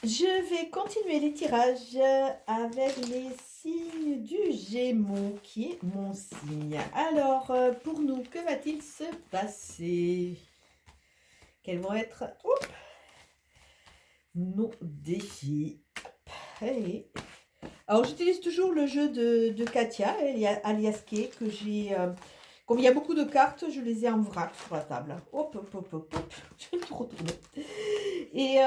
Je vais continuer les tirages avec les signes du Gémeaux, qui est mon signe. Alors, pour nous, que va-t-il se passer? Quels vont être nos défis? Allez. Alors, j'utilise toujours le jeu de Katia, alias Kay, que j'ai... comme il y a beaucoup de cartes, je les ai en vrac sur la table. Hop, hop, hop, hop, hop. Je vais tout retourner. Et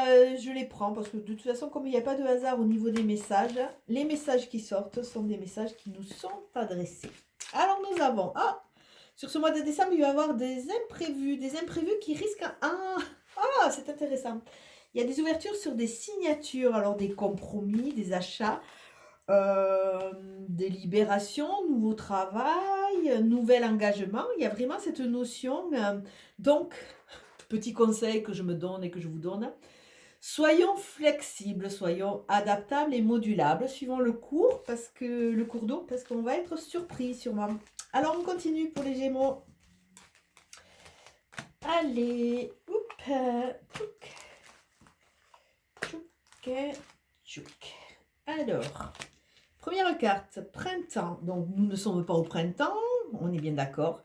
je les prends parce que de toute façon, comme il n'y a pas de hasard au niveau des messages, les messages qui sortent sont des messages qui nous sont adressés. Alors, nous avons... Ah, sur ce mois de décembre, il va y avoir des imprévus qui risquent... C'est intéressant. Il y a des ouvertures sur des signatures, alors des compromis, des achats, des libérations, nouveau travail, nouvel engagement. Il y a vraiment cette notion. Donc, petit conseil que je me donne et que je vous donne, soyons flexibles, soyons adaptables et modulables, suivant le cours d'eau, parce qu'on va être surpris sûrement. Alors, on continue pour les Gémeaux. Allez, tchouk. Alors, première carte, printemps. Donc, nous ne sommes pas au printemps, on est bien d'accord.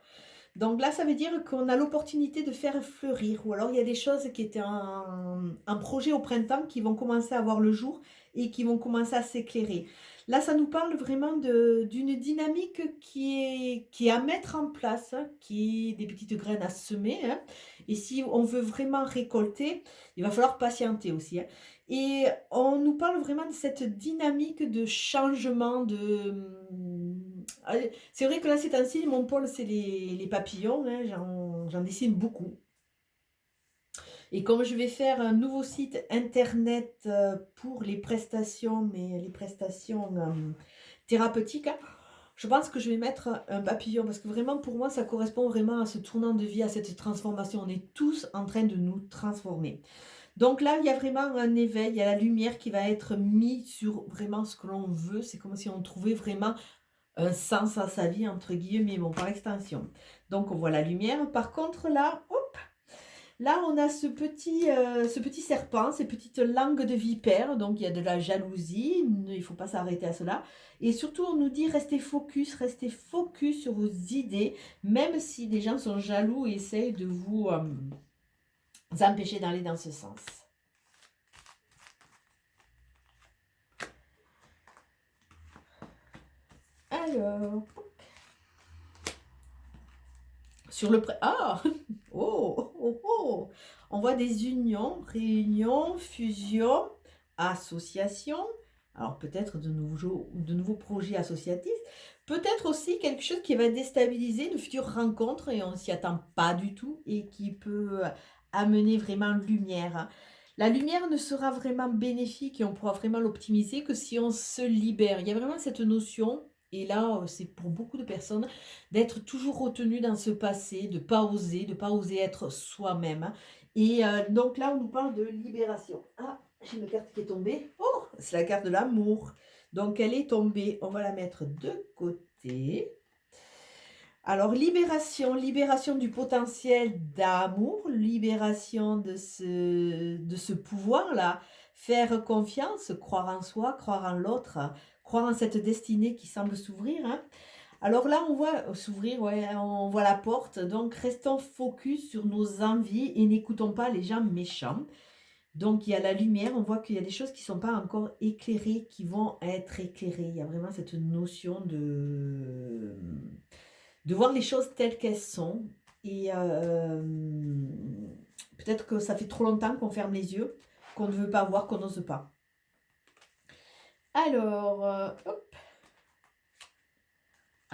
Donc là, ça veut dire qu'on a l'opportunité de faire fleurir. Ou alors, il y a des choses qui étaient un projet au printemps qui vont commencer à voir le jour et qui vont commencer à s'éclairer. Là, ça nous parle vraiment d'une dynamique qui est à mettre en place, hein, qui est des petites graines à semer. Hein. Et si on veut vraiment récolter, il va falloir patienter aussi. Hein. Et on nous parle vraiment de cette dynamique de changement, c'est vrai que là, ces temps-ci, mon pôle, c'est les papillons. Hein, j'en dessine beaucoup. Et comme je vais faire un nouveau site internet pour les prestations, mais les prestations thérapeutiques, hein, je pense que je vais mettre un papillon parce que vraiment, pour moi, ça correspond vraiment à ce tournant de vie, à cette transformation. On est tous en train de nous transformer. Donc là, il y a vraiment un éveil, il y a la lumière qui va être mise sur vraiment ce que l'on veut. C'est comme si on trouvait vraiment un sens à sa vie, entre guillemets, bon, par extension. Donc, on voit la lumière. Par contre, là, hop, là, on a ce petit serpent, ces petites langues de vipère. Donc, il y a de la jalousie. Il ne faut pas s'arrêter à cela. Et surtout, on nous dit restez focus sur vos idées, même si les gens sont jaloux et essayent de vous empêcher d'aller dans ce sens. Alors, sur le prêt. Ah oh. On voit des unions, réunions, fusions, associations. Alors peut-être de nouveaux projets associatifs. Peut-être aussi quelque chose qui va déstabiliser de futures rencontres et on ne s'y attend pas du tout et qui peut amener vraiment lumière. La lumière ne sera vraiment bénéfique et on pourra vraiment l'optimiser que si on se libère. Il y a vraiment cette notion, et là c'est pour beaucoup de personnes, d'être toujours retenu dans ce passé, de ne pas oser être soi-même. Et donc là, on nous parle de libération. Ah, j'ai une carte qui est tombée. Oh, c'est la carte de l'amour. Donc elle est tombée, on va la mettre de côté. Alors, libération du potentiel d'amour, libération de ce pouvoir-là, faire confiance, croire en soi, croire en l'autre, croire en cette destinée qui semble s'ouvrir. Hein. Alors là, on voit s'ouvrir, ouais, on voit la porte. Donc, restons focus sur nos envies et n'écoutons pas les gens méchants. Donc, il y a la lumière, on voit qu'il y a des choses qui ne sont pas encore éclairées, qui vont être éclairées. Il y a vraiment cette notion de voir les choses telles qu'elles sont. Et peut-être que ça fait trop longtemps qu'on ferme les yeux, qu'on ne veut pas voir, qu'on n'ose pas. Alors, hop.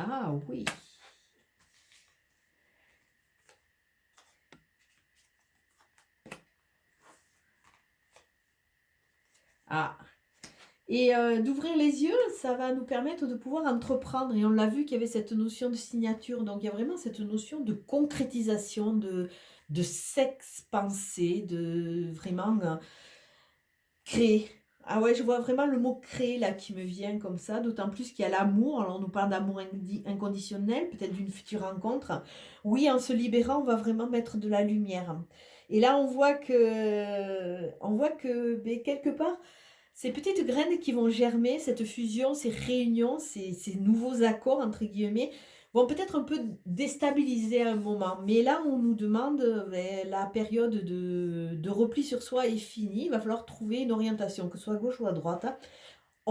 Ah oui. Ah. Et d'ouvrir les yeux, ça va nous permettre de pouvoir entreprendre. Et on l'a vu qu'il y avait cette notion de signature. Donc, il y a vraiment cette notion de concrétisation, de s'expanser, de vraiment créer. Ah ouais, je vois vraiment le mot créer là qui me vient comme ça, d'autant plus qu'il y a l'amour. Alors on nous parle d'amour inconditionnel, peut-être d'une future rencontre. Oui, en se libérant, on va vraiment mettre de la lumière. Et là, on voit que ben, quelque part, ces petites graines qui vont germer, cette fusion, ces réunions, ces nouveaux accords, entre guillemets, vont peut-être un peu déstabiliser à un moment. Mais là, on nous demande, ben, la période de repli sur soi est finie. Il va falloir trouver une orientation, que ce soit à gauche ou à droite, hein.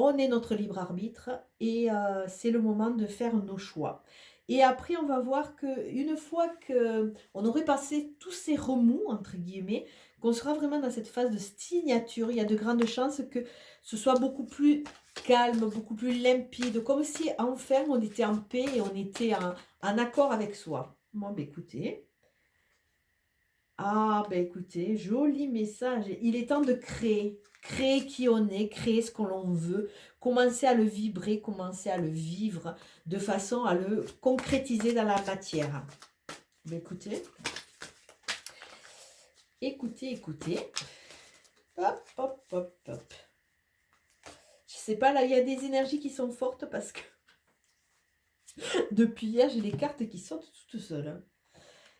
On est notre libre arbitre et c'est le moment de faire nos choix. Et après, on va voir qu'une fois qu'on aurait passé tous ces remous, entre guillemets, qu'on sera vraiment dans cette phase de signature, il y a de grandes chances que ce soit beaucoup plus calme, beaucoup plus limpide, comme si enfin on était en paix et on était en accord avec soi. Bon, ben écoutez. Ah, ben écoutez, joli message. Il est temps de créer. Créer qui on est, créer ce que l'on veut, commencer à le vibrer, commencer à le vivre de façon à le concrétiser dans la matière. Ben écoutez, écoutez. Hop, hop, hop, hop. Je sais pas, là, il y a des énergies qui sont fortes parce que depuis hier, j'ai les cartes qui sortent toutes seules, hein.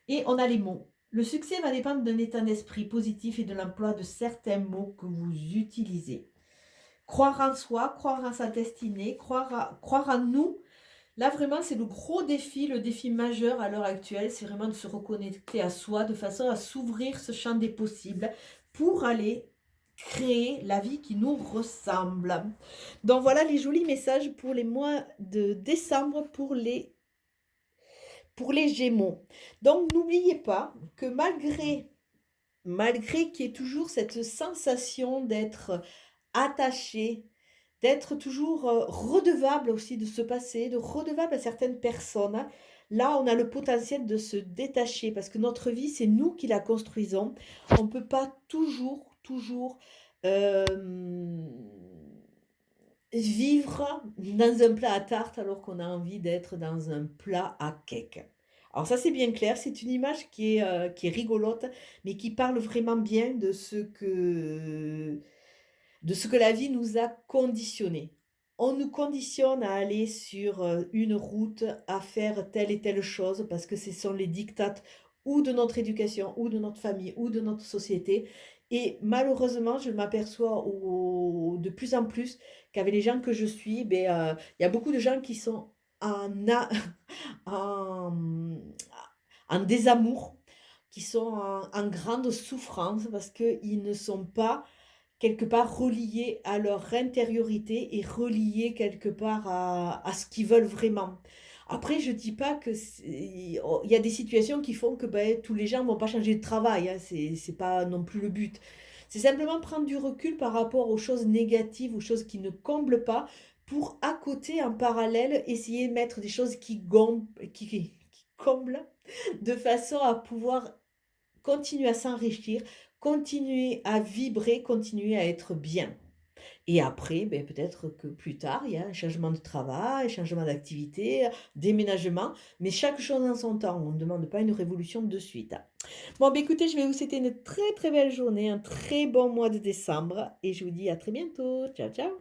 Et on a les mots. Le succès va dépendre d'un état d'esprit positif et de l'emploi de certains mots que vous utilisez. Croire en soi, croire en sa destinée, croire en nous. Là, vraiment, c'est le gros défi, le défi majeur à l'heure actuelle, c'est vraiment de se reconnecter à soi de façon à s'ouvrir ce champ des possibles pour aller créer la vie qui nous ressemble. Donc voilà les jolis messages pour les mois de décembre pour les Gémeaux. Donc n'oubliez pas que malgré qu'il y ait toujours cette sensation d'être attaché, d'être toujours redevable aussi de ce passé, de redevable à certaines personnes, hein, là on a le potentiel de se détacher parce que notre vie, c'est nous qui la construisons. On ne peut pas toujours euh, vivre dans un plat à tarte alors qu'on a envie d'être dans un plat à cake. Alors ça c'est bien clair, c'est une image qui est rigolote, mais qui parle vraiment bien de ce que la vie nous a conditionné. On nous conditionne à aller sur une route, à faire telle et telle chose, parce que ce sont les dictates ou de notre éducation, ou de notre famille, ou de notre société. Et malheureusement, je m'aperçois de plus en plus qu'avec les gens que je suis, ben, il y a beaucoup de gens qui sont en, en désamour, qui sont en grande souffrance parce qu'ils ne sont pas quelque part reliés à leur intériorité et reliés quelque part à ce qu'ils veulent vraiment. Après, je dis pas que il y a des situations qui font que ben, tous les gens vont pas changer de travail, hein, c'est pas non plus le but. C'est simplement prendre du recul par rapport aux choses négatives, aux choses qui ne comblent pas, pour à côté, en parallèle, essayer de mettre des choses qui comblent, de façon à pouvoir continuer à s'enrichir, continuer à vibrer, continuer à être bien. Et après, ben, peut-être que plus tard, il y a un changement de travail, un changement d'activité, déménagement, mais chaque chose en son temps. On ne demande pas une révolution de suite. Bon, ben, écoutez, je vais vous souhaiter une très très belle journée, un très bon mois de décembre, et je vous dis à très bientôt. Ciao, ciao!